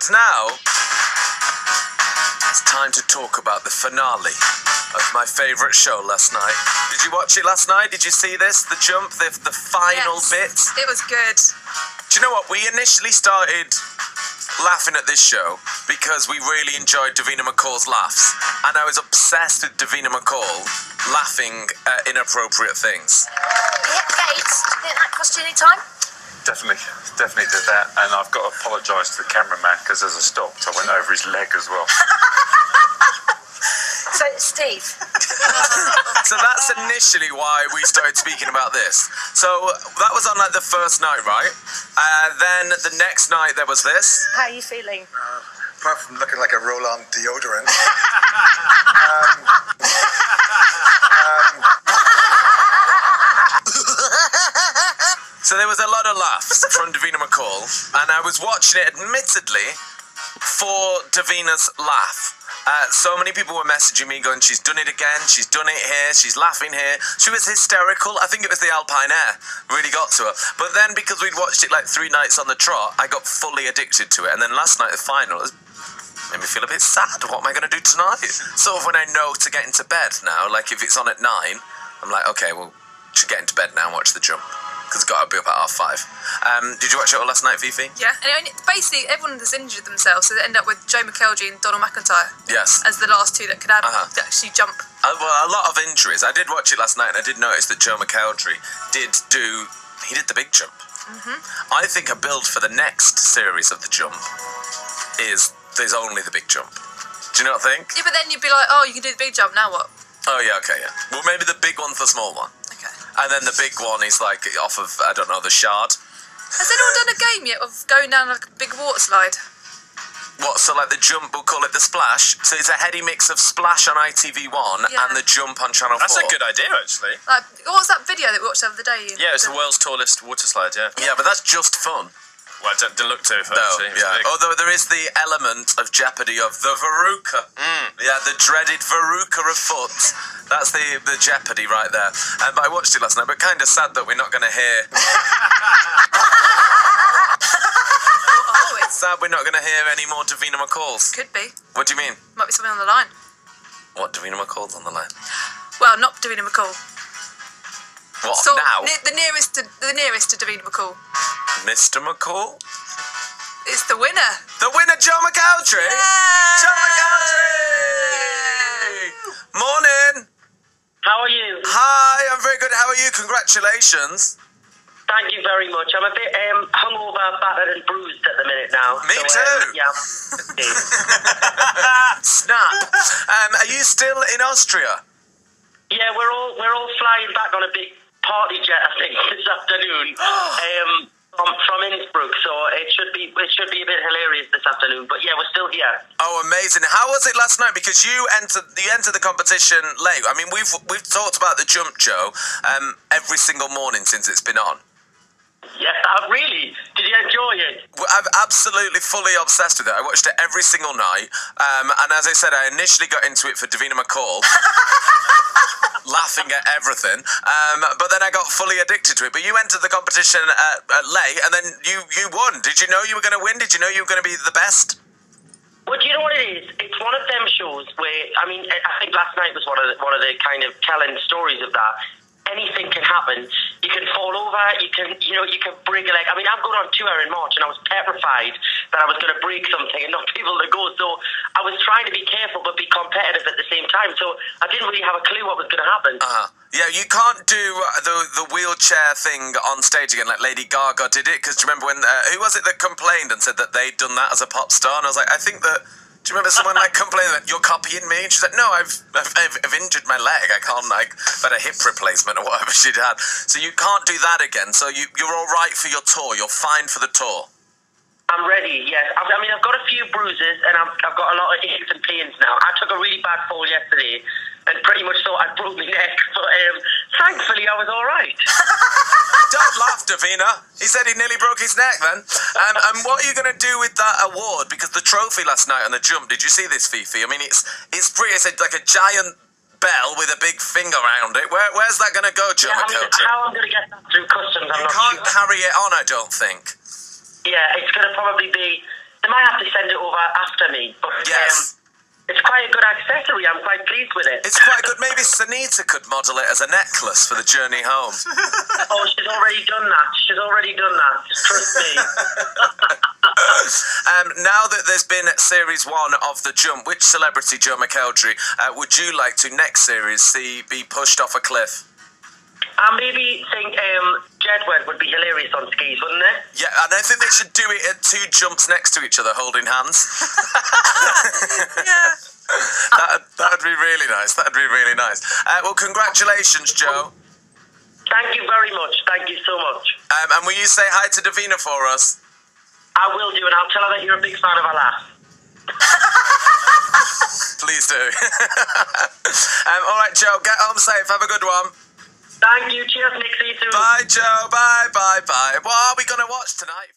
And now, it's time to talk about the finale of my favourite show last night. Did you watch it last night? Did you see this? The jump, the final bit? It was good. Do you know what? We initially started laughing at this show because we really enjoyed Davina McCall's laughs. And I was obsessed with Davina McCall laughing at inappropriate things. Yeah, Gates, do you think that cost you any time? Definitely did that, and I've got to apologise to the cameraman because as I stopped, I went over his leg as well. So, Steve. So that's initially why we started speaking about this. So that was on like the first night, right? Then the next night there was this. How are you feeling? Apart from looking like a roll-on deodorant. So there was a lot of laughs from Davina McCall, and I was watching it admittedly for Davina's laugh. So many people were messaging me going, she's done it again, she's done it here, she's laughing here. She was hysterical. I think it was the Alpine Air really got to her. But then because we'd watched it like 3 nights on the trot, I got fully addicted to it. And then last night, the final, it made me feel a bit sad. What am I going to do tonight? Sort of when I know to get into bed now, like if it's on at 9, I'm like, okay, well, should get into bed now and watch the jump. Because it's got to be up at 5:30. Did you watch it all last night, Fifi? Yeah, and basically everyone has injured themselves, so they end up with Joe McElderry and Donald McIntyre. Yes. As the last two that could actually jump. Well, a lot of injuries. I did watch it last night, and I did notice that Joe McElderry did the big jump. I think a build for the next series of the jump is there's only the big jump. Do you not think? Yeah, but then you'd be like, oh, you can do the big jump, now what? Oh, yeah, okay, yeah. Well, maybe the big one's the small one. Okay. And then the big one is like off of, I don't know, the Shard. Has anyone done a game yet of going down like a big water slide? What, so like the jump, we'll call it the Splash? So it's a heady mix of Splash on ITV1 and the jump on Channel 4. That's a good idea, actually. Like, what was that video that we watched the other day? Yeah, it's the world's tallest water slide, yeah. Yeah, but that's just fun. Well, it didn't look too fun, No, actually. yeah. Although there is the element of jeopardy of the Veruca. Yeah, the dreaded Veruca of foot. That's the jeopardy right there. But I watched it last night, but kind of sad that we're not going to hear... It's sad we're not going to hear any more Davina McCalls. Could be. What do you mean? Might be something on the line. What, Davina McCall's on the line? Well, not Davina McCall. What, So now? the nearest to Davina McCall. Mr. McCall? It's the winner. The winner, Joe McElderry! Yay! Joe McElderry! Morning! How are you? Hi, I'm very good. How are you? Congratulations. Thank you very much. I'm a bit hungover, battered and bruised at the minute now. Me too. Yeah. Snap. Are you still in Austria? Yeah, we're all flying back on a big party jet, I think, this afternoon. From Innsbruck, so it should be a bit hilarious this afternoon. But yeah, we're still here. Oh, amazing! How was it last night? Because you entered the competition late. I mean, we've talked about the jump, Joe, every single morning since it's been on. Yeah, really? Did you enjoy it? I'm absolutely fully obsessed with it. I watched it every single night. And as I said, I initially got into it for Davina McCall, laughing at everything. But then I got fully addicted to it. But you entered the competition late, and then you won. Did you know you were going to win? Did you know you were going to be the best? Well, do you know what it is? It's one of them shows where, I mean, I think last night was one of the kind of telling stories of that. Anything can happen. You can fall over. You can break a leg. I mean, I'm going on tour in March, and I was petrified that I was going to break something and not be able to go. So I was trying to be careful but be competitive at the same time. So I didn't really have a clue what was going to happen. Yeah, you can't do the wheelchair thing on stage again like Lady Gaga did it. Because do you remember when who was it that complained and said that they'd done that as a pop star? And I was like, I think that. Do you remember someone like complaining that you're copying me? And she's like, no, I've injured my leg. I can't, like, I've had a hip replacement or whatever she'd had. So you can't do that again. So you're all right for your tour. You're fine for the tour. I'm ready, yes. I mean, I've got a few bruises and I've got a lot of aches and pains now. I took a really bad fall yesterday and pretty much thought I'd broke my neck. But thankfully, I was all right. Don't laugh, Davina. He said he nearly broke his neck then. And what are you going to do with that award? Because the trophy last night on the jump, did you see this, Fifi? I mean, it's pretty. It's like a giant bell with a big finger around it. Where's that going to go, Joe McElderry? How I'm going to get that through customs, I'm not sure. You can't carry it on, I don't think. Yeah, it's going to probably be... They might have to send it over after me. But, Yes. it's quite a good accessory. I'm quite pleased with it. It's quite good. Maybe Sunita could model it as a necklace for the journey home. Oh, she's already done that. Trust me. Now that there's been series 1 of The Jump, which celebrity, Joe McElderry, would you like to next series see be pushed off a cliff? I maybe think Jedward would be hilarious on skis, wouldn't it? Yeah, and I think they should do it at 2 jumps next to each other, holding hands. Yeah. That'd be really nice. That'd be really nice. Well, congratulations, Joe. Thank you very much. Thank you so much. And will you say hi to Davina for us? I will do, and I'll tell her that you're a big fan of her laugh. Please do. All right, Joe, get home safe. Have a good one. Thank you. Cheers, Nick. See you soon. Bye, Joe. Bye, bye, bye. What are we going to watch tonight?